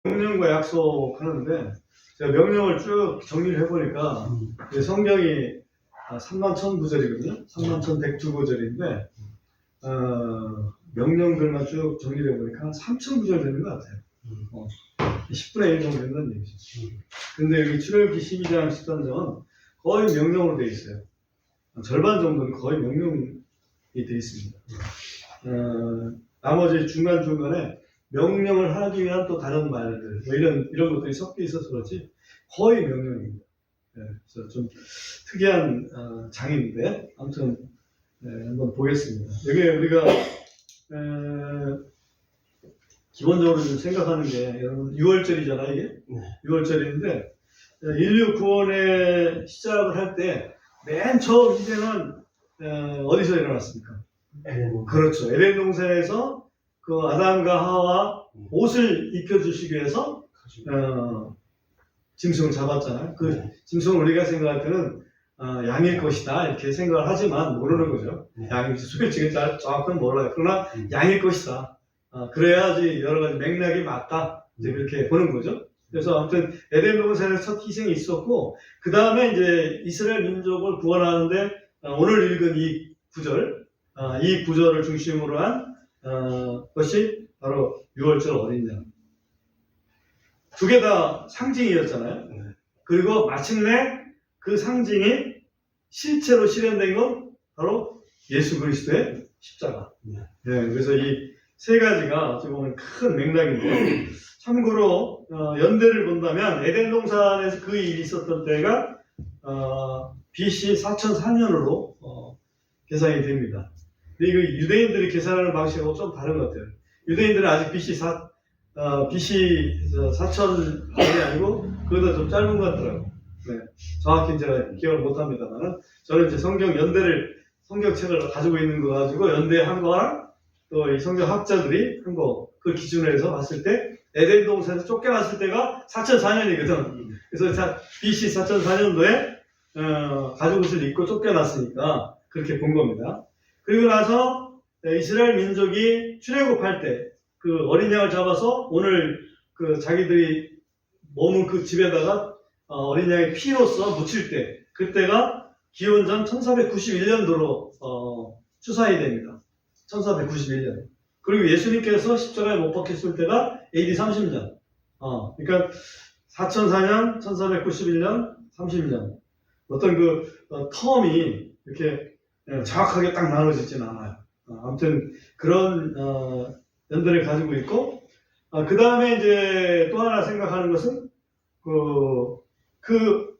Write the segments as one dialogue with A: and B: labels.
A: 명령과 약속하는데 제가 명령을 쭉 정리를 해보니까 성경이 31,000구절이거든요. 31,102구절인데 명령들만 쭉 정리를 해보니까 한 3,000구절 되는 것 같아요. 10분의 1 정도 된다는 얘기죠. 근데 여기 출애굽기 12장 13장은 거의 명령으로 되어 있어요. 절반 정도는 거의 명령이 되어 있습니다. 나머지 중간중간에 명령을 하기 위한 또 다른 말들, 뭐 이런 것들이 섞여 있어서 그렇지, 거의 명령입니다. 그래서 좀 특이한 장인데, 아무튼, 한번 보겠습니다. 여기 우리가, 기본적으로 좀 생각하는 게, 여러분, 6월절이잖아요, 이게? 네. 6월절인데, 인류 구원의 시작을 할 때, 맨 처음 이제는, 어디서 일어났습니까? 그렇죠. 에덴 동산에서 그 아담과 하와 옷을 입혀주시기 위해서 짐승을 잡았잖아요. 그 짐승을 우리가 생각할 때는 양일 것이다 이렇게 생각을 하지만 모르는 거죠. 양이 솔직히 정확한 몰라요. 그러나 양일 것이다. 그래야지 여러 가지 맥락이 맞다. 이제 그렇게 보는 거죠. 그래서 아무튼 에덴 동산에서 첫 희생이 있었고 그 다음에 이제 이스라엘 민족을 구원하는데 오늘 읽은 이 구절, 이 구절을 중심으로 한 것이 바로 6월절 어린 양. 두 개 다 상징이었잖아요. 그리고 마침내 그 상징이 실체로 실현된 건 바로 예수 그리스도의 십자가. 그래서 이 세 가지가 어떻게 보면 큰 맥락인데, 참고로 연대를 본다면 에덴 동산에서 그 일이 있었던 때가 BC 4004년으로 계산이 됩니다. 근데 이거 유대인들이 계산하는 방식하고 좀 다른 것 같아요. 유대인들은 아직 BC 4000년이 아니고 그보다 좀 짧은 것 같더라고요. 정확히 제가 기억을 못합니다만 저는 이제 성경책을 가지고 있는 거 가지고 연대한 거랑 또 이 성경학자들이 한 거 그 기준으로 해서 봤을 때 에덴 동산에서 쫓겨났을 때가 4004년이거든. 그래서 BC 4004년도에 가죽옷을 입고 쫓겨났으니까 그렇게 본 겁니다. 그리고 나서 이스라엘 민족이 출애굽할 때 그 어린 양을 잡아서 오늘 그 자기들이 머문 그 집에다가 어린 양의 피로써 묻힐 때 그때가 기원전 1491년도로 추산이 됩니다. 1491년. 그리고 예수님께서 십자가에 못 박혔을 때가 AD 30년. 그러니까 4004년, 1491년, 30년. 어떤 그 텀이 이렇게 정확하게 딱 나눠지진 않아요. 아무튼 그런 연대를 가지고 있고, 그 다음에 이제 또 하나 생각하는 것은 그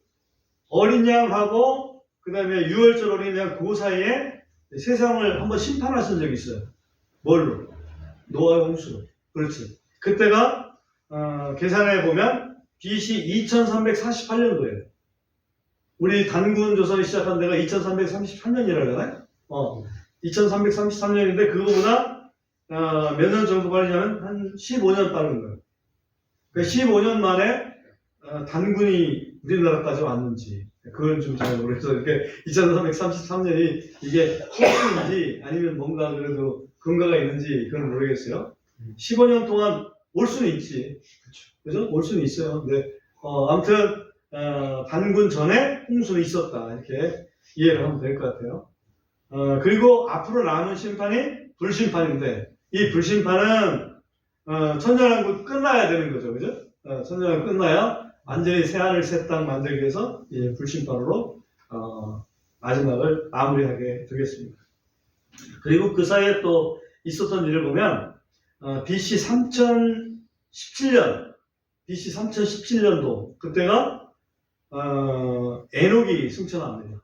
A: 어린 양하고 그 다음에 6월절 어린 양 그 사이에 세상을 한번 심판하신 적이 있어요. 뭘로? 노아의 홍수로. 그렇지. 그때가 계산해 보면 BC 2348년도예요. 우리 단군 조선이 시작한 데가 2333년이라잖아요. 2333년인데 그거보다 몇 년 정도 걸리냐면 한 15년 빠른 거예요. 그러니까 15년 만에 단군이 우리나라까지 왔는지 그건 좀 잘 모르겠어요. 그러니까 2333년이 이게 허구인지 아니면 뭔가 그래도 근거가 있는지 그건 모르겠어요. 15년 동안 올 수는 있지. 그죠? 올 수는 있어요. 근데 아무튼 단군 전에 홍수는 있었다. 이렇게 이해를 하면 될 것 같아요. 그리고 앞으로 남은 심판이 불심판인데 이 불심판은 천년왕국 끝나야 되는 거죠. 그죠? 천년왕국 끝나야 완전히 새하늘 새 땅 만들기 위해서 이 불심판으로 마지막을 마무리하게 되겠습니다. 그리고 그 사이에 또 있었던 일을 보면 BC 3017년도 그때가 에녹이 승천합니다.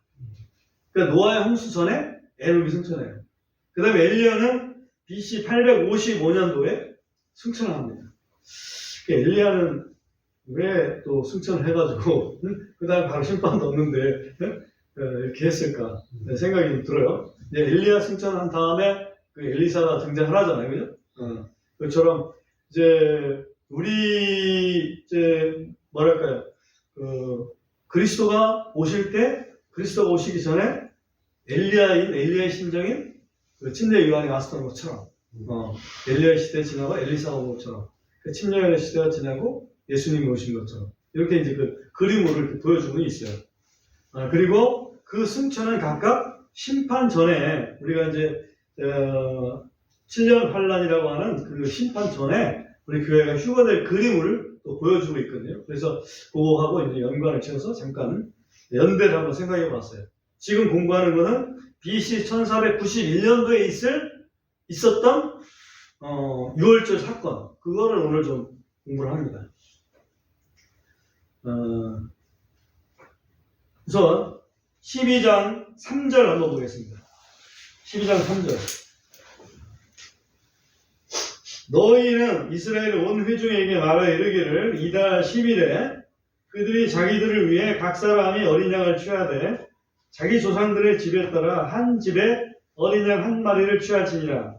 A: 그러니까 노아의 홍수 전에 에녹이 승천해요. 그 다음에 엘리야는 BC 855년도에 승천을 합니다. 엘리야는 왜 또 승천을 해가지고 그 다음에 바로 심판도 없는데 이렇게 했을까 생각이 좀 들어요. 엘리야 승천한 다음에 그 엘리사가 등장을 하잖아요. 그죠? 그처럼 이제 우리 이제 뭐랄까요? 그리스도가 오실 때 그리스도가 오시기 전에 엘리야의 심정인 그 침례 요한이 왔었던 것처럼 엘리야의 시대 지나고 엘리사가 온 것처럼 그 침략의 시대가 지나고 예수님이 오신 것처럼 이렇게 이제 그 그림으로 이렇게 보여주고 있어요. 그리고 그 승천은 각각 심판 전에 우리가 이제 7년 환란이라고 하는 그 심판 전에 우리 교회가 휴거될 그림을 또 보여주고 있거든요. 그래서 그거하고 이제 연관을 지어서 잠깐 연대를 한번 생각해 봤어요. 지금 공부하는 거는 BC 1491년도에 있었던 6월절 사건, 그거를 오늘 좀 공부를 합니다. 우선 12장 3절 한번 보겠습니다. 12장 3절. 너희는 이스라엘 온 회중에게 말하 이르기를 이달 10일에 그들이 자기들을 위해 각 사람이 어린 양을 취하되 자기 조상들의 집에 따라 한 집에 어린 양 한 마리를 취할지니라.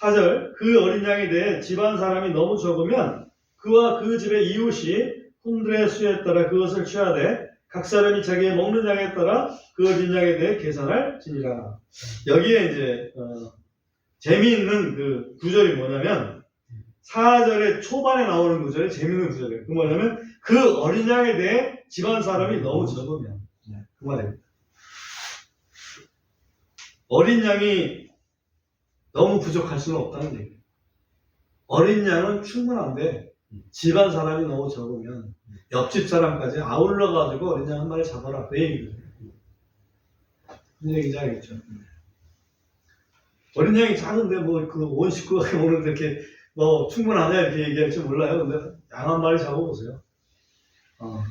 A: 4절. 그 어린 양에 대해 집안 사람이 너무 적으면 그와 그 집의 이웃이 혼들의 수에 따라 그것을 취하되 각 사람이 자기의 먹는 양에 따라 그 어린 양에 대해 계산할지니라. 여기에 이제 재미있는 그 구절이 뭐냐면 4절의 초반에 나오는 구절이 재미있는 구절이에요. 그 뭐냐면 그 어린 양에 대해 집안 사람이 너무 적으면 그 말입니다. 어린 양이 너무 부족할 수는 없다는 얘기예요. 어린 양은 충분한데 집안 사람이 너무 적으면 옆집 사람까지 아울러 가지고 어린 양 한 마리 잡아라 그 얘기예요. 무슨 얘기인지 알겠죠? 어린 양이 작은데 뭐 그 온 식구가 먹는데 이렇게 뭐 충분하냐 이렇게 얘기할지 몰라요. 근데 양 한 마리 잡아보세요.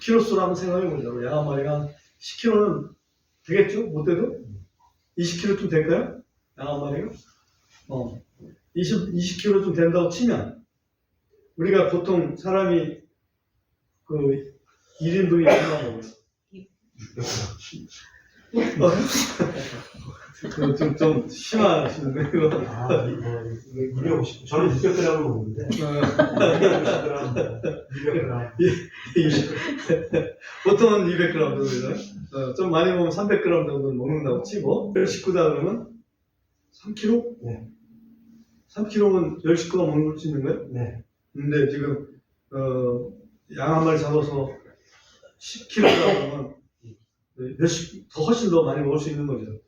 A: 키로수로 한번 생각해보자고. 양 한 마리가 한 10kg는 되겠죠? 못 돼도? 20kg쯤 될까요? 양 한 마리가? 20kg쯤 된다고 치면 우리가 보통 사람이 그 1인분이 얼마나 먹어요? 좀 심하시는데 그거.
B: 250. 저는 600g을 먹는데. 200g.
A: 보통은 200g 정도 되잖아요. 좀 많이 먹으면 300g 정도 먹는다고 치고 10식구다 그러면 3kg?
B: 네.
A: 3kg면 10식구가 먹을 수 있는 거예요?
B: 네.
A: 근데 지금 양 한 마리 잡아서 10kg 하면 더 훨씬 더 많이 먹을 수 있는 거죠. 그렇죠.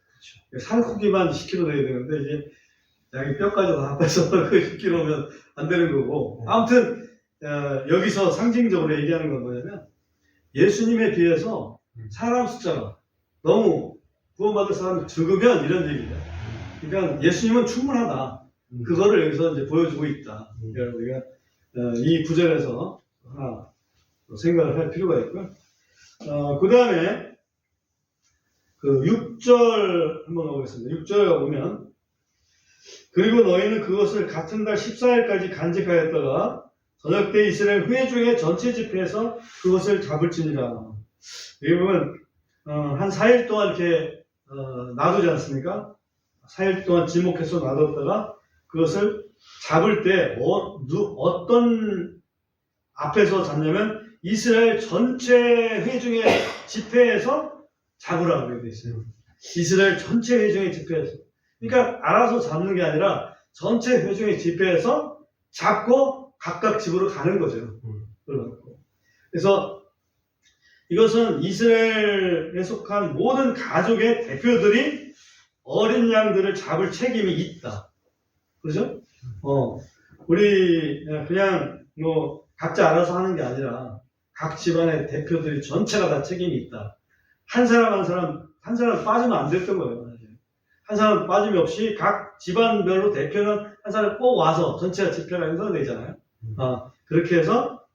A: 살코기만 10kg 돼야 되는데 이제 양이 뼈까지 다 합해서 10kg면 안 되는 거고. 아무튼 여기서 상징적으로 얘기하는 건 뭐냐면 예수님에 비해서 사람 숫자가 너무 구원받을 사람이 적으면 이런 얘기죠. 그러니까 예수님은 충분하다. 그거를 여기서 이제 보여주고 있다. 그러니까 우리가 이 구절에서 하나 생각을 할 필요가 있고요. 그 다음에 그 6절 한번 가보겠습니다. 6절에 보면 그리고 너희는 그것을 같은 달 14일까지 간직하였다가 저녁 때 이스라엘 회중의 전체 집회에서 그것을 잡을지니라. 여기 보면 한 4일 동안 이렇게 놔두지 않습니까? 4일 동안 지목해서 놔뒀다가 그것을 잡을 때 어떤 앞에서 잡냐면 이스라엘 전체 회중의 집회에서 잡으라고 되어 있어요. 이스라엘 전체 회중의 집회에서. 그러니까 알아서 잡는 게 아니라 전체 회중의 집회에서 잡고 각각 집으로 가는 거죠. 그래서 이것은 이스라엘에 속한 모든 가족의 대표들이 어린 양들을 잡을 책임이 있다. 그렇죠? 우리 그냥 뭐 각자 알아서 하는 게 아니라 각 집안의 대표들이 전체가 다 책임이 있다. 한 사람 빠지면 안 됐던 거예요. 한 사람 빠짐이 없이 각 집안별로 대표는 한 사람 꼭 와서 전체가 집회가 행사되잖아요. 그렇게 해서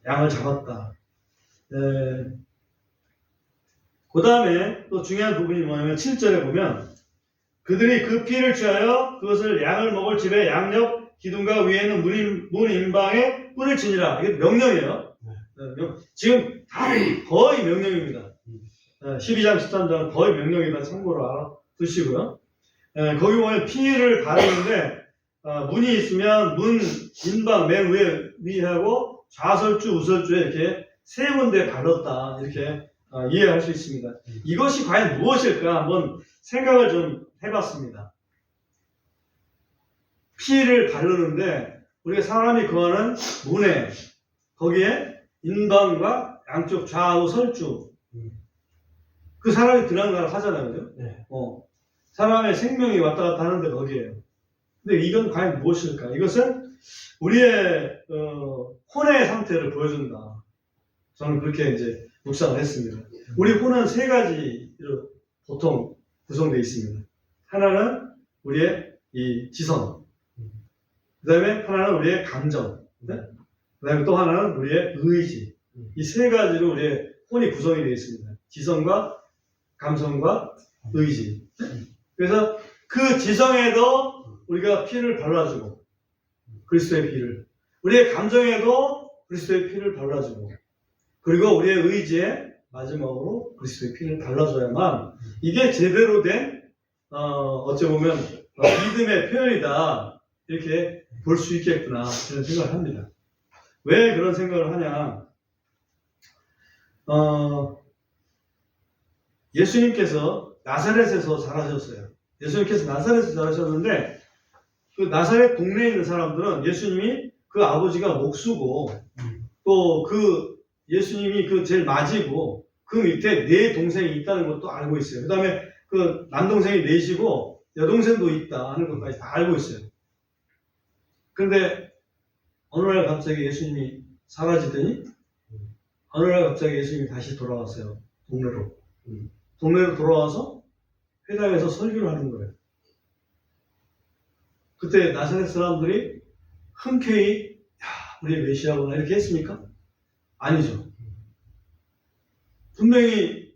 A: 양을 잡았다. 그 다음에 또 중요한 부분이 뭐냐면 7절에 보면 그들이 그 피를 취하여 그것을 양을 먹을 집의 양옆 기둥과 위에 있는 문 인방에 뿔을 치니라. 이게 명령이에요. 지금 다 거의 명령입니다. 12장 13장 거의 명령이다. 참고로 알아두시고요. 거기 보면 피를 바르는데 문이 있으면 문 인방 맨 위하고 좌설주 우설주에 이렇게 세 군데 발랐다. 이렇게 이해할 수 있습니다. 이것이 과연 무엇일까 한번 생각을 좀 해봤습니다. 피를 바르는데 우리가 사람이 거하는 문에 거기에 인방과 양쪽 좌우 설주 그 사람이 들어간다고 하잖아요. 그죠?
B: 네.
A: 사람의 생명이 왔다 갔다 하는데 거기에요. 근데 이건 과연 무엇일까? 이것은 우리의 혼의 상태를 보여준다. 저는 그렇게 이제 묵상을 했습니다. 우리 혼은 세 가지로 보통 구성되어 있습니다. 하나는 우리의 이 지성, 그 다음에 하나는 우리의 감정, 네? 그 다음에 또 하나는 우리의 의지. 이 세 가지로 우리의 혼이 구성이 되어 있습니다. 지성과 감성과 의지. 그래서 그 지성에도 우리가 피를 발라주고, 그리스도의 피를. 우리의 감정에도 그리스도의 피를 발라주고, 그리고 우리의 의지에 마지막으로 그리스도의 피를 발라줘야만 이게 제대로 된, 어찌 보면 믿음의 표현이다. 이렇게 볼 수 있겠구나. 그런 생각을 합니다. 왜 그런 생각을 하냐. 예수님께서 나사렛에서 자라셨어요. 예수님께서 나사렛에서 자라셨는데 그 나사렛 동네에 있는 사람들은 예수님이 그 아버지가 목수고 또 그 예수님이 그 제일 맞이고 그 밑에 네 동생이 있다는 것도 알고 있어요. 그 다음에 그 남동생이 넷이고 여동생도 있다 하는 것까지 다 알고 있어요. 그런데 어느 날 갑자기 예수님이 사라지더니 어느 날 갑자기 예수님이 다시 돌아왔어요. 동네로. 동네로 돌아와서 회당에서 설교를 하는 거예요. 그때 나사렛 사람들이 흔쾌히 우리 메시아구나 이렇게 했습니까? 아니죠. 분명히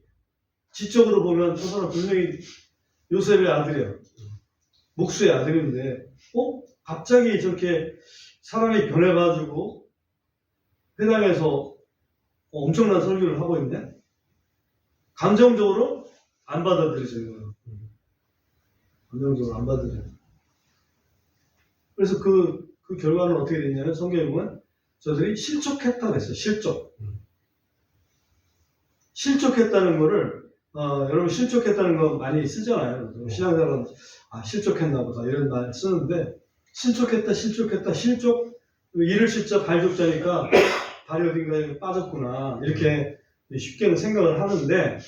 A: 지적으로 보면 저 사람 분명히 요셉의 아들이에요. 목수의 아들인데 갑자기 저렇게 사람이 변해가지고 회당에서 엄청난 설교를 하고 있네? 감정적으로 안 받아들여지는 거예요. 감정적으로 안 받아들여요. 그래서 그 결과는 어떻게 됐냐면 성경에 보면 저들이 실족했다고 했어요. 실족했다는 거를 여러분 실족했다는 거 많이 쓰잖아요. 신앙생활은 실족했나 보다 이런 말 쓰는데 실족 일을 실적 발족자니까 발이 어딘가에 빠졌구나 이렇게 쉽게는 생각을 하는데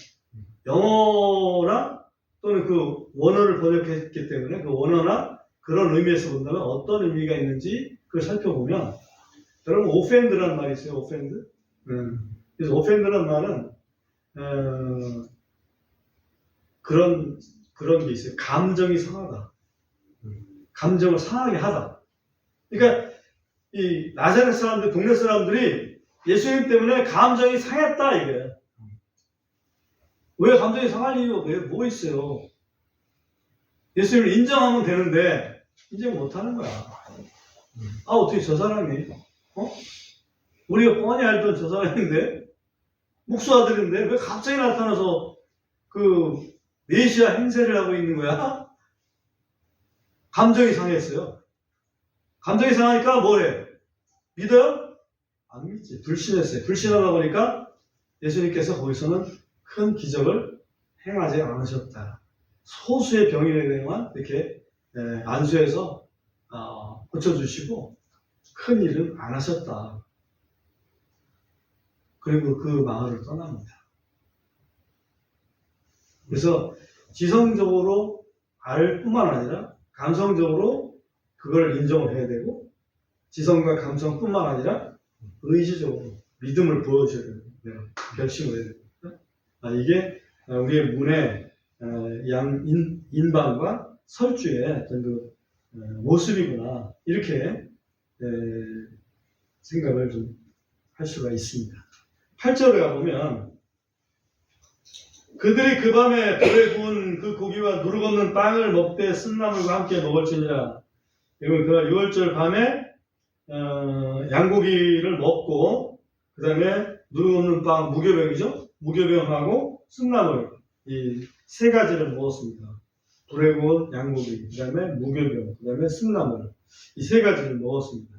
A: 영어나 또는 그 원어를 번역했기 때문에 그 원어나 그런 의미에서 본다면 어떤 의미가 있는지 그걸 살펴보면 여러분 오펜드라는 말이 있어요. 오펜드. 그래서 오펜드라는 말은 그런 게 있어요. 감정이 상하다. 감정을 상하게 하다. 그러니까 이 나사렛 사람들, 동네 사람들이 예수님 때문에 감정이 상했다 이게. 왜 감정이 상할 이유가 뭐 있어요? 예수님을 인정하면 되는데 인정 못하는 거야. 어떻게 저 사람이 우리가 뻔히 알던 저 사람인데 목수 아들인데 왜 갑자기 나타나서 그 메시아 행세를 하고 있는 거야? 감정이 상했어요. 감정이 상하니까 뭐래? 믿어요? 안 믿지. 불신했어요. 불신하다 보니까 예수님께서 거기서는 큰 기적을 행하지 않으셨다. 소수의 병인에게만 이렇게 안수해서 고쳐주시고 큰 일은 안 하셨다. 그리고 그 마을을 떠납니다. 그래서 지성적으로 알 뿐만 아니라 감성적으로 그걸 인정을 해야 되고 지성과 감성뿐만 아니라 의지적으로 믿음을 보여줘야 돼요. 결심을 해야 돼요. 이게 우리의 문의 인방과 설주의 어떤 그 모습이구나 이렇게 생각을 좀 할 수가 있습니다. 8절에 가보면 그들이 그 밤에 불에 구운 그 고기와 누룩없는 빵을 먹되 쓴나물과 함께 먹을지니라. 여러분 그 6월절 밤에 양고기를 먹고 그 다음에 누룩없는 빵 무교병이죠. 무교병하고 쓴나물 이 세 가지를 먹었습니다. 불에 구운 양고기, 그 다음에 무교병, 그 다음에 쓴나물 이 세 가지를 먹었습니다.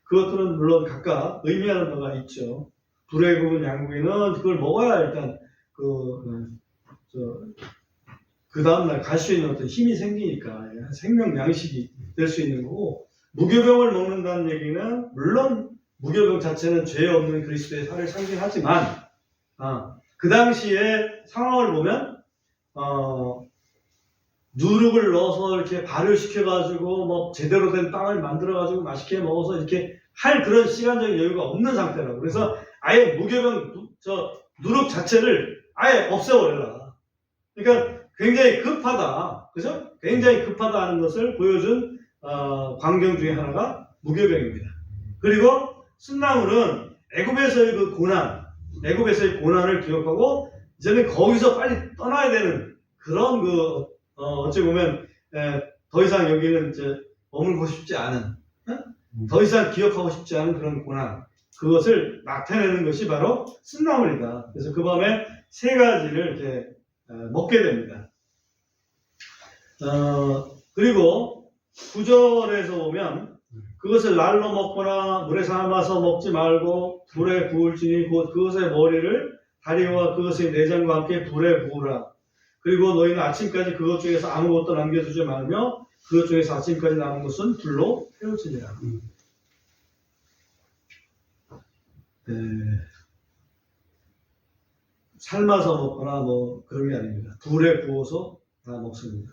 A: 그것들은 물론 각각 의미하는 바가 있죠. 불에 구운 양고기는 그걸 먹어야 일단 그 다음날 갈 수 있는 어떤 힘이 생기니까 생명 양식이 될 수 있는 거고 무교병을 먹는다는 얘기는 물론 무교병 자체는 죄 없는 그리스도의 살을 상징하지만 그 당시의 상황을 보면 누룩을 넣어서 이렇게 발효시켜가지고 뭐 제대로 된 빵을 만들어가지고 맛있게 먹어서 이렇게 할 그런 시간적인 여유가 없는 상태라고. 그래서 아예 무교병 누룩 자체를 아예 없애버려라. 그러니까 굉장히 급하다, 그죠? 굉장히 급하다는 것을 보여준 광경 중에 하나가 무교병입니다. 그리고 순나물은 애굽에서의 그 고난, 애굽에서의 고난을 기억하고 이제는 거기서 빨리 떠나야 되는 그런 어찌 보면 더 이상 여기는 이제 머물고 싶지 않은, 더 이상 기억하고 싶지 않은 그런 고난, 그것을 나타내는 것이 바로 순나물이다. 그래서 그 밤에 세 가지를 이렇게 먹게 됩니다. 그리고 9절에서 보면 그것을 날로 먹거나 물에 삶아서 먹지 말고 불에 구울지니 곧 그것의 머리를 다리와 그것의 내장과 함께 불에 구우라. 그리고 너희는 아침까지 그것 중에서 아무것도 남겨두지 말며 그것 중에서 아침까지 남은 것은 불로 태우지니라. 삶아서 먹거나 뭐 그런 게 아닙니다. 불에 구워서 다 먹습니다.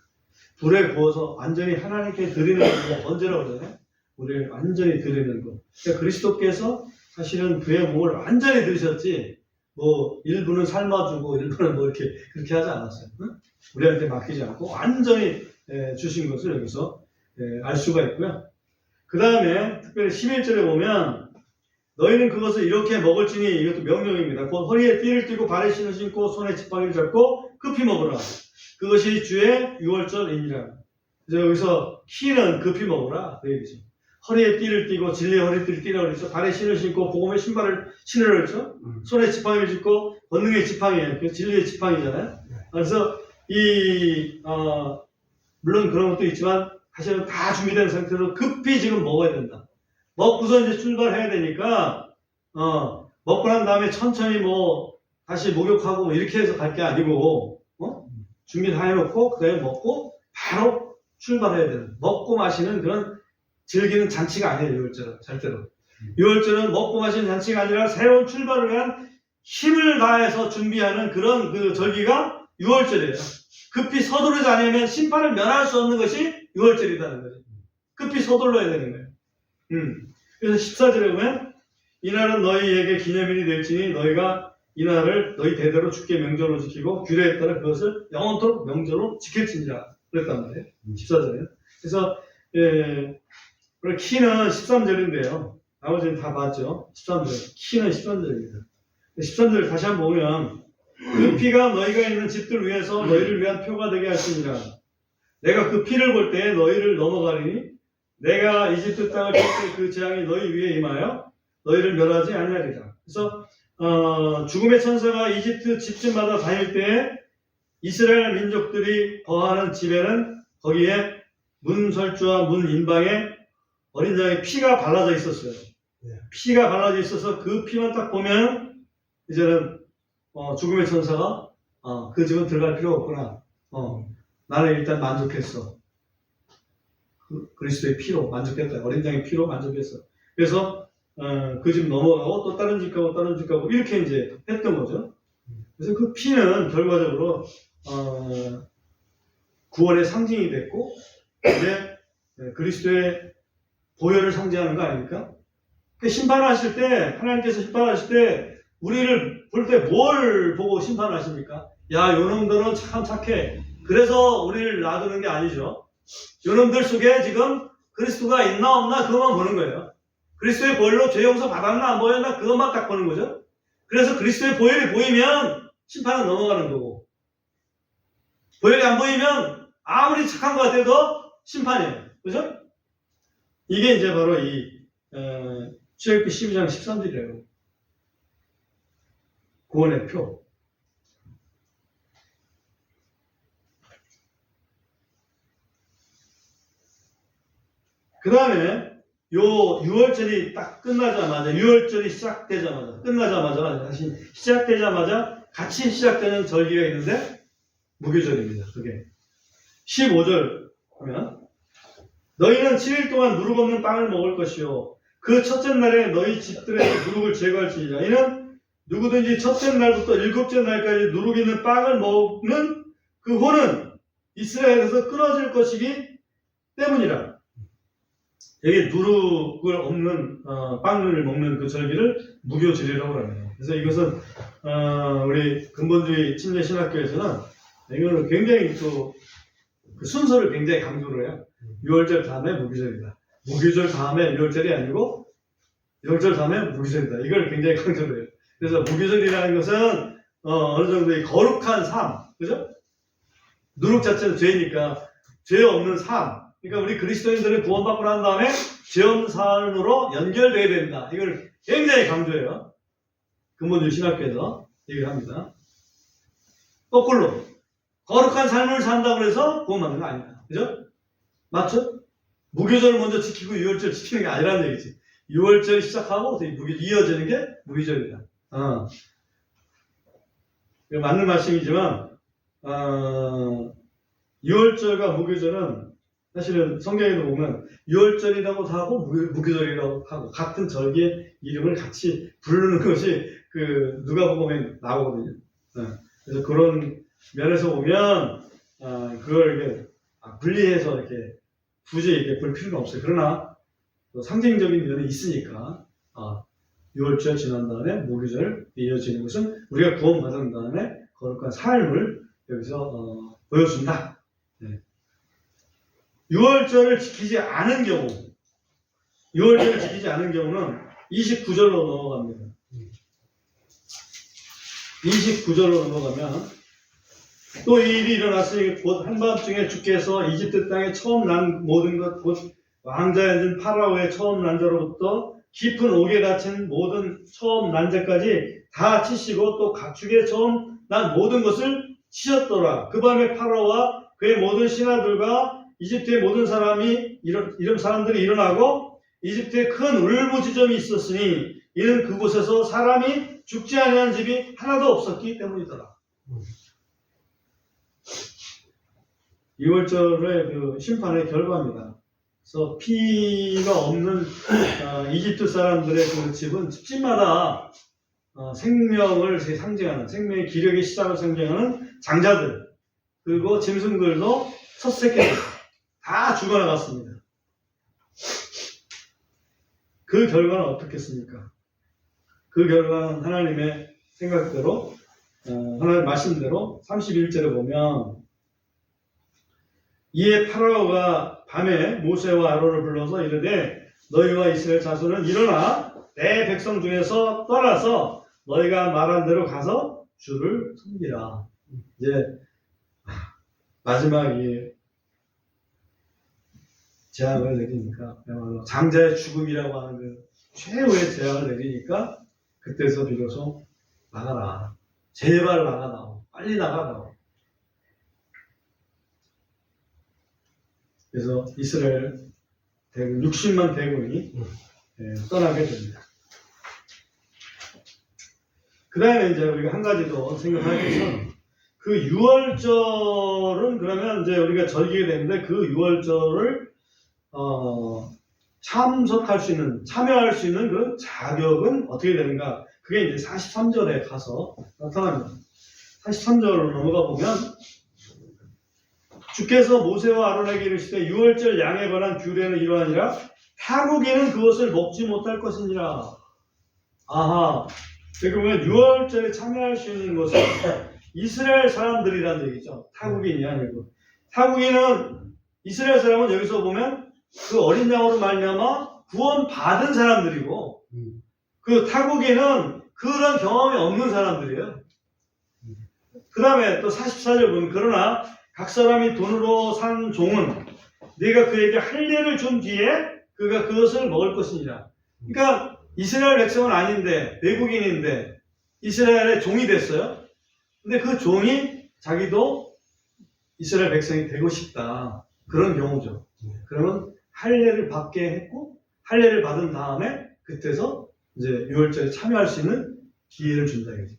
A: 불에 구워서 완전히 하나님께 드리는 거 언제라고 그러잖아요? 우리를 완전히 드리는 거. 그러니까 그리스도께서 사실은 그의 몸을 완전히 드리셨지 뭐 일부는 삶아주고 일부는 뭐 이렇게 그렇게 하지 않았어요. 응? 우리한테 맡기지 않고 완전히 주신 것을 여기서 알 수가 있고요. 그 다음에 특별히 11절에 보면 너희는 그것을 이렇게 먹을지니 이것도 명령입니다. 곧 허리에 띠를 띠고 발에 신을 신고 손에 지팡이를 잡고 급히 먹으라. 그것이 주의 유월절이니라. 그래서 여기서 키는 급히 먹으라 그 얘기죠. 허리에 띠를 띠고 진리의 허리띠를 띠라고 그랬죠. 발에 신을 신고 복음의 신발을 신으라고 그랬죠. 손에 지팡이를 짚고 권능의 지팡이에요. 그 진리의 지팡이잖아요. 그래서 물론 그런 것도 있지만 사실은 다 준비된 상태로 급히 지금 먹어야 된다. 먹고서 이제 출발해야 되니까 먹고 난 다음에 천천히 뭐 다시 목욕하고 뭐 이렇게 해서 갈 게 아니고 준비 다 해놓고 그 다음에 먹고 바로 출발해야 되는, 먹고 마시는 그런 즐기는 잔치가 아니에요. 유월절은 절대로. 유월절은 먹고 마시는 잔치가 아니라 새로운 출발을 위한 힘을 다해서 준비하는 그런 그 절기가 유월절이에요. 급히 서두르지 않으면 심판을 면할 수 없는 것이 유월절이라는 거죠. 급히 서둘러야 되는 거예요. 그래서 14절에 보면 이날은 너희에게 기념일이 될지니 너희가 이날을 너희 대대로 주께 명절로 지키고 규례에 따라 그것을 영원토록 명절로 지킬지니라 그랬단 말이에요. 14절에. 그래서 키는 13절인데요. 나머지는 다 봤죠. 13절. 키는 13절입니다. 13절 다시 한번 보면 그 피가 너희가 있는 집들 위에서 너희를 위한 표가 되게 할지니라. 내가 그 피를 볼 때 너희를 넘어가리니 내가 이집트 땅을 칠 때 그 재앙이 너희 위에 임하여 너희를 멸하지 아니하리라. 그래서 죽음의 천사가 이집트 집집마다 다닐 때 이스라엘 민족들이 거하는 집에는 거기에 문 설주와 문 인방에 어린 양의 피가 발라져 있었어요. 피가 발라져 있어서 그 피만 딱 보면 이제는 죽음의 천사가 그 집은 들어갈 필요 없구나. 나는 일단 만족했어. 그리스도의 피로 만족했다. 어린 양의 피로 만족했어. 그래서 그 집 넘어가고 또 다른 집 가고 다른 집 가고 이렇게 이제 했던 거죠. 그래서 그 피는 결과적으로 구원의 상징이 됐고 이제 그리스도의 보혈을 상징하는 거 아닙니까? 그 심판하실 때 하나님께서 심판하실 때 우리를 볼 때 뭘 보고 심판하십니까? 야, 요놈들은 참 착해. 그래서 우리를 놔두는 게 아니죠. 요놈들 속에 지금 그리스도가 있나 없나 그것만 보는 거예요. 그리스도의 보혈로 죄 용서 받았나 안 보였나 그것만 딱 보는 거죠. 그래서 그리스도의 보혈이 보이면 심판은 넘어가는 거고 보혈이 안 보이면 아무리 착한 것 같아도 심판이에요. 그죠? 이게 이제 바로 이 출애굽기 12장 13절이에요. 구원의 표. 그 다음에 요 6월절이 딱 끝나자마자 6월절이 시작되자마자 끝나자마자 다시 시작되자마자 같이 시작되는 절기가 있는데 무교절입니다. 그게 15절 하면 너희는 7일 동안 누룩 없는 빵을 먹을 것이요. 그 첫째 날에 너희 집들에서 누룩을 제거할지니라. 이는 누구든지 첫째 날부터 일곱째 날까지 누룩 있는 빵을 먹는 그 혼은 이스라엘에서 끊어질 것이기 때문이라. 여기 누룩을 없는 빵을 먹는 그 절기를 무교절이라고 합니다. 그래서 이것은 우리 근본주의 침례 신학교에서는 이거는 굉장히 또 그 순서를 굉장히 강조를 해요. 6월절 다음에 무교절이다. 무교절 다음에 6월절이 아니고 6월절 다음에 무교절이다. 이걸 굉장히 강조를 해요. 그래서 무교절이라는 것은 어느 정도의 거룩한 삶, 그죠? 누룩 자체는 죄니까 죄 없는 삶. 그러니까 우리 그리스도인들은 구원받고 난 다음에 죄 없는 삶으로 연결돼야 된다. 이걸 굉장히 강조해요. 근본주의 신학교에서 얘기를 합니다. 거꾸로 거룩한 삶을 산다고 해서 구원받는 거 아니다. 그죠? 맞죠? 무교절을 먼저 지키고 6월절 지키는 게 아니라는 얘기지. 6월절 시작하고 이어지는 게 무교절이다. 맞는 말씀이지만 6월절과 무교절은 사실은 성경에도 보면 6월절이라고 하고 무교절이라고 하고 같은 절기의 이름을 같이 부르는 것이 그 누가복음에 나오거든요. 그래서 그런 면에서 보면 그걸 이렇게 분리해서 이렇게 굳이 이렇게 볼 필요는 없어요. 그러나 상징적인 면이 있으니까 6월절 지난 다음에 무교절 이어지는 것은 우리가 구원받은 다음에 거룩한 삶을 여기서 보여준다. 6월절을 지키지 않은 경우, 6월절을 지키지 않은 경우는 29절로 넘어갑니다. 29절로 넘어가면 또 이 일이 일어났으니 곧 한밤중에 주께서 이집트 땅에 처음 난 모든 것, 곧 왕자에 앉은 파라오의 처음 난 자로부터 깊은 옥에 갇힌 모든 처음 난 자까지 다 치시고 또 가축의 처음 난 모든 것을 치셨더라. 그 밤에 파라오와 그의 모든 신하들과 이집트의 모든 이런 사람들이 일어나고 이집트에 큰 울부짖음이 있었으니 이는 그곳에서 사람이 죽지 아니한 집이 하나도 없었기 때문이더라. 2월절의 그 심판의 결과입니다. 그래서 피가 없는 이집트 사람들의 그 집은 집집마다 생명을 상징하는, 생명의 기력의 시작을 상징하는 장자들, 그리고 짐승들도 첫 새끼들 다 죽어나갔습니다. 그 결과는 어떻겠습니까? 그 결과는 하나님의 생각대로, 하나님의 말씀대로 31절에 보면 이에 파라오가 밤에 모세와 아론을 불러서 이르되 너희와 이스라엘 자손은 일어나 내 백성 중에서 떠나서 너희가 말한 대로 가서 주를 섬기라. 이제 마지막 이 재앙을 내리니까 그야말로 장자의 죽음이라고 하는 그 최후의 재앙을 내리니까 그때서 비로소 나가라. 제발 나가라. 빨리 나가라. 그래서 이스라엘 대군 60만 대군이 떠나게 됩니다. 그 다음에 이제 우리가 한 가지 더 생각할 것은 그 6월절은 그러면 이제 우리가 절기게 되는데 그 6월절을 참석할 수 있는, 참여할 수 있는 그 자격은 어떻게 되는가? 그게 이제 43절에 가서 나타납니다. 43절로 넘어가 보면 주께서 모세와 아론에게 이르시되 6월절 양에 관한 규례는 이러하니라 타국인은 그것을 먹지 못할 것이니라. 아하. 여기 보면 6월절에 참여할 수 있는 것은 이스라엘 사람들이라는 얘기죠. 타국인이 아니고. 타국인은 이스라엘 사람은 여기서 보면 그 어린 양으로 말미암아 구원받은 사람들이고 그 타국인은 그런 경험이 없는 사람들이에요. 그 다음에 또 44절 보면 그러나 각 사람이 돈으로 산 종은 네가 그에게 할례를 준 뒤에 그가 그것을 먹을 것이니라. 그러니까 이스라엘 백성은 아닌데 외국인인데 이스라엘의 종이 됐어요. 근데 그 종이 자기도 이스라엘 백성이 되고 싶다. 그런 경우죠. 그러면 할례를 받게 했고 할례를 받은 다음에 그때서 이제 6월절에 참여할 수 있는 기회를 준다 이거지.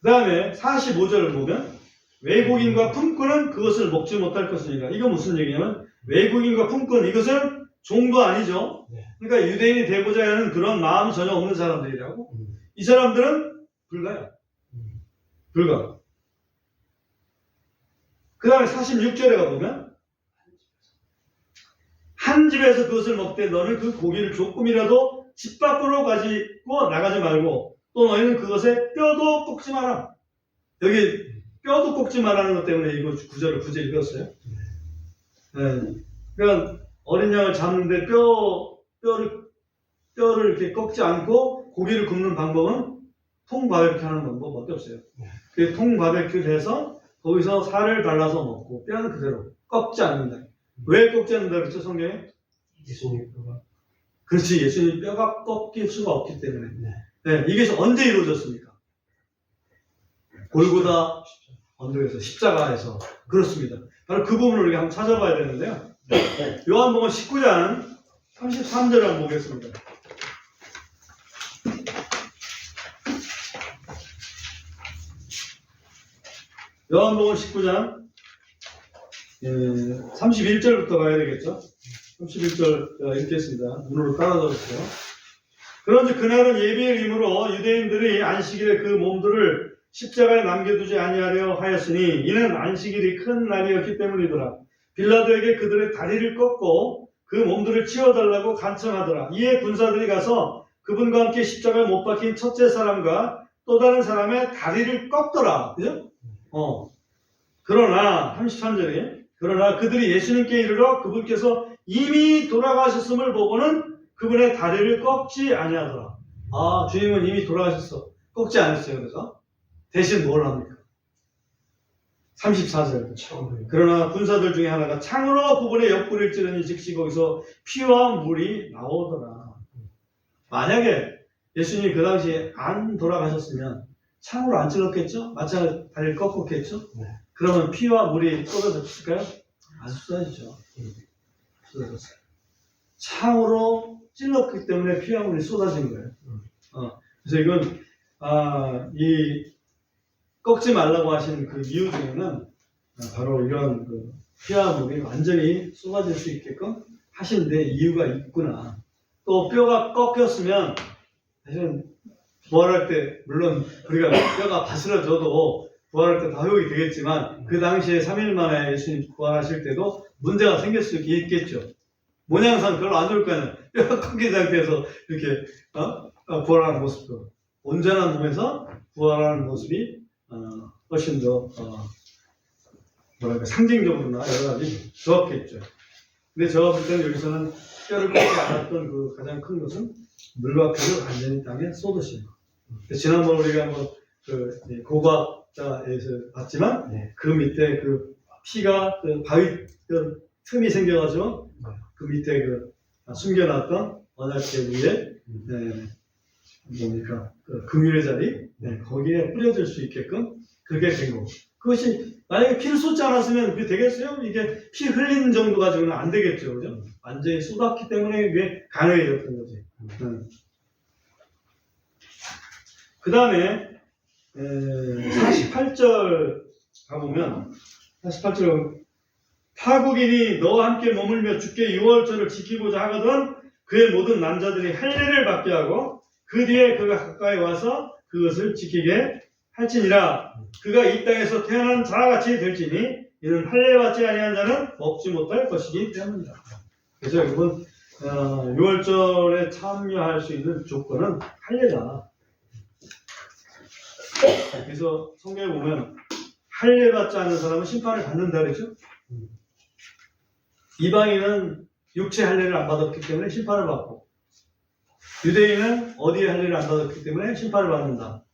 A: 그 다음에 45절을 보면 외국인과 품꾼은 그것을 먹지 못할 것이니라. 이거 무슨 얘기냐면 외국인과 품꾼 이것은 종도 아니죠.
B: 네.
A: 그러니까 유대인이 되고자 하는 그런 마음이 전혀 없는 사람들이라고. 이 사람들은 불가요. 불가. 그 다음에 46절에 가보면 한 집에서 그것을 먹되 너는 그 고기를 조금이라도 집 밖으로 가지고 나가지 말고 또 너희는 그것에 뼈도 꺾지 마라. 여기 뼈도 꺾지 말라는 것 때문에 이거 구절을 굳이 읽었어요. 네. 그러니까 어린 양을 잡는데 뼈를 이렇게 꺾지 않고 고기를 굽는 방법은 통바베큐 하는 방법밖에 없어요. 그 통바베큐를 해서 거기서 살을 발라서 먹고 뼈는 그대로 꺾지 않는다. 왜 꺾지 않는다 그랬죠 성경에?
B: 예수님 뼈가.
A: 그렇지, 예수님 뼈가 꺾일 수가 없기 때문에.
B: 네.
A: 네, 이게 언제 이루어졌습니까? 골고다 언덕에서 십자가에서. 그렇습니다. 바로 그 부분을 우리가 한번 찾아봐야 되는데요. 요한복음 19장 33절을 한번 보겠습니다. 요한복음 19장 31절부터 가야 되겠죠? 31절 읽겠습니다. 문으로 깔아줬어요. 그런즉 그날은 예비의 임으로 유대인들이 안식일에 그 몸들을 십자가에 남겨두지 아니하려 하였으니 이는 안식일이 큰 날이었기 때문이더라. 빌라도에게 그들의 다리를 꺾고 그 몸들을 치워달라고 간청하더라. 이에 군사들이 가서 그분과 함께 십자가에 못 박힌 첫째 사람과 또 다른 사람의 다리를 꺾더라. 그죠? 그러나 33절에 그러나 그들이 예수님께 이르러 그분께서 이미 돌아가셨음을 보고는 그분의 다리를 꺾지 아니하더라. 아, 주님은 이미 돌아가셨어. 꺾지 않았어요. 그래서 대신 뭘 합니까? 34절. 그러나 군사들 중에 하나가 창으로 그분의 옆구리를 찌르니 즉시 거기서 피와 물이 나오더라. 만약에 예수님이 그 당시에 안 돌아가셨으면 창으로 안 찔렀겠죠? 마찬가지로 다리를 꺾었겠죠?
B: 네.
A: 그러면 피와 물이 쏟아졌을까요? 안 쏟아지죠. 쏟아졌어요. 창으로 찔렀기 때문에 피와 물이 쏟아진 거예요. 그래서 이건 이 꺾지 말라고 하신 그 이유 중에는 바로 이런 그 피와 물이 완전히 쏟아질 수 있게끔 하신 데 이유가 있구나. 또 뼈가 꺾였으면 사실은 부활할 때 물론 우리가 뼈가 바스러져도 부활할 때 다 회복이 되겠지만 그 당시에 3일 만에 예수님 부활하실 때도 문제가 생길 수 있겠죠. 모양상 별로 안 좋을 거예요. 뼈가 꺾인 상태에서 이렇게 부활하는 모습도 온전한 몸에서 부활하는 모습이 훨씬 더 뭐랄까 상징적으로나 여러 가지 좋았겠죠. 근데 제가 볼 때는 여기서는 뼈를 꺾지 않았던 그 가장 큰 것은 물과 피를 완전히 땅에 쏟으신 것. 지난번 우리가 한번 그 고각자에서 봤지만
B: 네.
A: 그 밑에 그 피가 그 바위 그 틈이 생겨가지고 그 밑에 그 숨겨놨던 언약궤 위에 뭡니까 그 금유의 자리 거기에 뿌려질 수 있게끔 그게 된 거고. 그것이 만약에 피를 쏟지 않았으면 그게 되겠어요? 이게 피 흘리는 정도 가지고는 안 되겠죠, 그죠? 완전히 쏟았기 때문에 이게 가능해졌던 거지. 그 다음에 48절 가보면 48절 타국인이 너와 함께 머물며 주께 유월절을 지키고자 하거든 그의 모든 남자들이 할례를 받게 하고 그 뒤에 그가 가까이 와서 그것을 지키게 할지니라. 그가 이 땅에서 태어난 자같이 될지니 이는 할례 받지 아니한 자는 먹지 못할 것이기 때문이다. 그래서 여러분 유월절에 참여할 수 있는 조건은 할례다. 그래서 성경에 보면 할례 받지 않는 사람은 심판을 받는다 그랬죠? 이방인은 육체 할례를 안 받았기 때문에 심판을 받고 유대인은 어디에 할례를 안 받았기 때문에 심판을 받는다.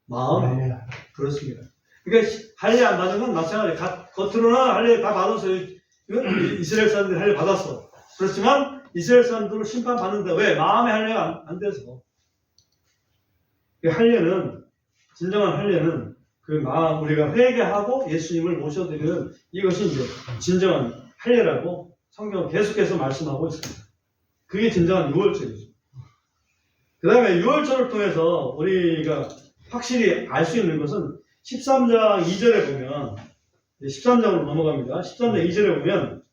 A: 마음.
B: 네.
A: 그렇습니다. 그러니까 할례 안 받는 건 마찬가지. 겉으로는 할례 다 받았어요. 이건 이스라엘 사람들이 할례 받았어. 그렇지만 이스라엘 사람들은 심판 받는다. 왜? 마음의 할례가 안 돼서. 할례는 진정한 할례는 그 마음 우리가 회개하고 예수님을 모셔드리는 이것이 이제 진정한 할례라고 성경은 계속해서 말씀하고 있습니다. 그게 진정한 유월절이죠. 그 다음에 유월절을 통해서 우리가 확실히 알 수 있는 것은 13장 2절에 보면 13장으로 넘어갑니다. 13장 2절에 보면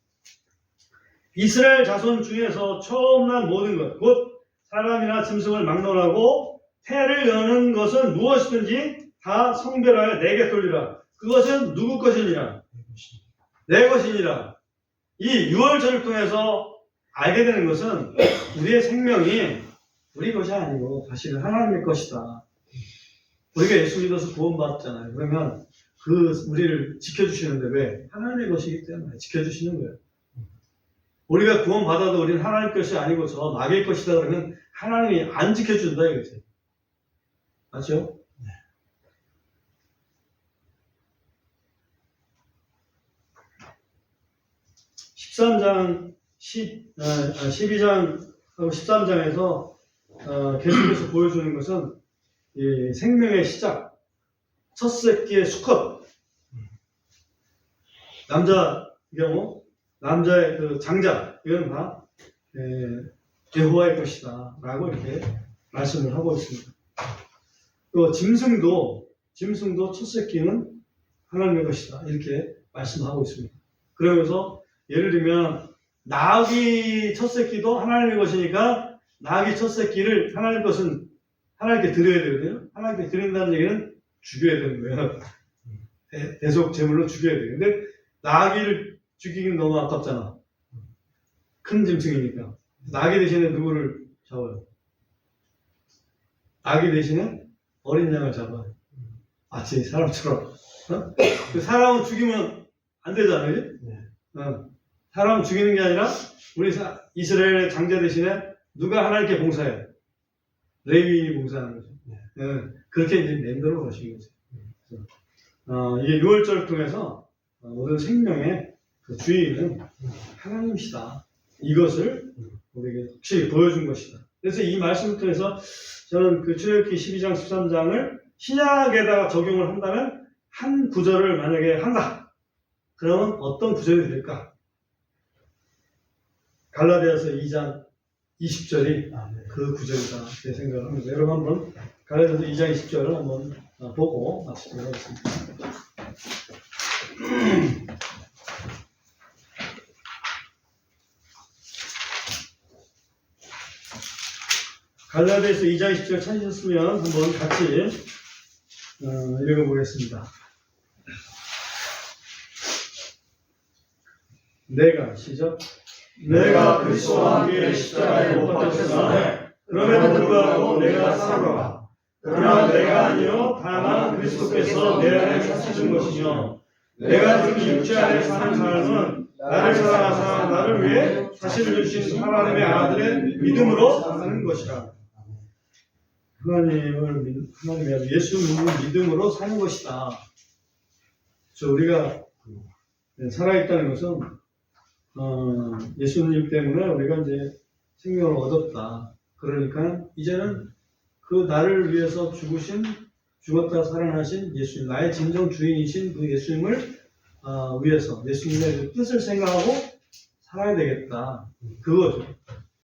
A: 이스라엘 자손 중에서 처음 난 모든 것, 곧 사람이나 짐승을 막론하고 태를 여는 것은 무엇이든지 다 성별하여 내게 돌리라. 그것은 누구 것이니라? 내 것이니라. 이 유월절을 통해서 알게 되는 것은 우리의 생명이 우리 것이 아니고 사실은 하나님의 것이다. 우리가 예수 믿어서 구원받았잖아요. 그러면 우리를 지켜주시는데 왜? 하나님의 것이기 때문에 지켜주시는 거예요. 우리가 구원받아도 우리는 하나님 것이 아니고 저 마귀의 것이다 그러면 하나님이 안 지켜준다 이거지. 맞죠? 네. (13장) 12장하고 13장에서 계속해서 보여주는 것은 이 생명의 시작, 첫 새끼의 수컷, 남자 경우 남자의 그 장자, 이건 다 여호와의 것이다 라고 이렇게 말씀을 하고 있습니다. 또 짐승도 첫 새끼는 하나님의 것이다 이렇게 말씀하고 있습니다. 그러면서 예를 들면 나귀 첫 새끼도 하나님의 것이니까 나귀 첫 새끼를 하나님 것은 하나님께 드려야 되거든요. 하나님께 드린다는 얘기는 죽여야 되는 거예요. 대속 제물로 죽여야 돼요. 근데 나귀를 죽이긴 너무 아깝잖아. 큰 짐승이니까. 나귀 대신에 누구를 잡아요? 나귀 대신에 어린 양을 잡아요. 마치 사람처럼. 어? 그 사람은 죽이면 안 되잖아요. 그지? 사람은 죽이는 게 아니라 우리 이스라엘의 장자 대신에 누가 하나님께 봉사해요? 레위인이 봉사하는 거죠. 그렇게 이제 만들어 가신 거죠. 이게 유월절을 통해서 모든 생명의 그 주인은 하나님이시다. 이것을 우리에게 확실히 보여준 것이다. 그래서 이 말씀을 통해서 저는 그 출애굽기 12장 13장을 신약에다가 적용을 한다면 한 구절을 만약에 한다. 그러면 어떤 구절이 될까? 갈라디아서 2장 20절이 그 구절이다. 제 생각을 합니다. 여러분 한번 갈라디아서 2장 20절을 한번 보고 마치도록 하겠습니다. 갈라디아서 2장 20절 찾으셨으면 한번 같이 읽어보겠습니다. 시작.
C: 내가 그리스도와 함께 십자가에 못 박혔으나 그럼에도 불구하고 내가 살아가. 그러나 내가 아니요 다만 그리스도께서 내 안에 사시는 것이며 내가 지금 육체 안에 사는 삶은 나를 사랑하사 나를 위해 자신을 주신 하나님의 아들의 믿음으로 사는 것이라.
A: 하나님의 예수 믿음으로 사는 것이다. 우리가 살아있다는 것은 예수님 때문에 우리가 이제 생명을 얻었다. 그러니까 이제는 그 나를 위해서 죽었다 살아나신 예수님, 나의 진정 주인이신 그 예수님을 위해서 예수님의 뜻을 생각하고 살아야 되겠다. 그거죠.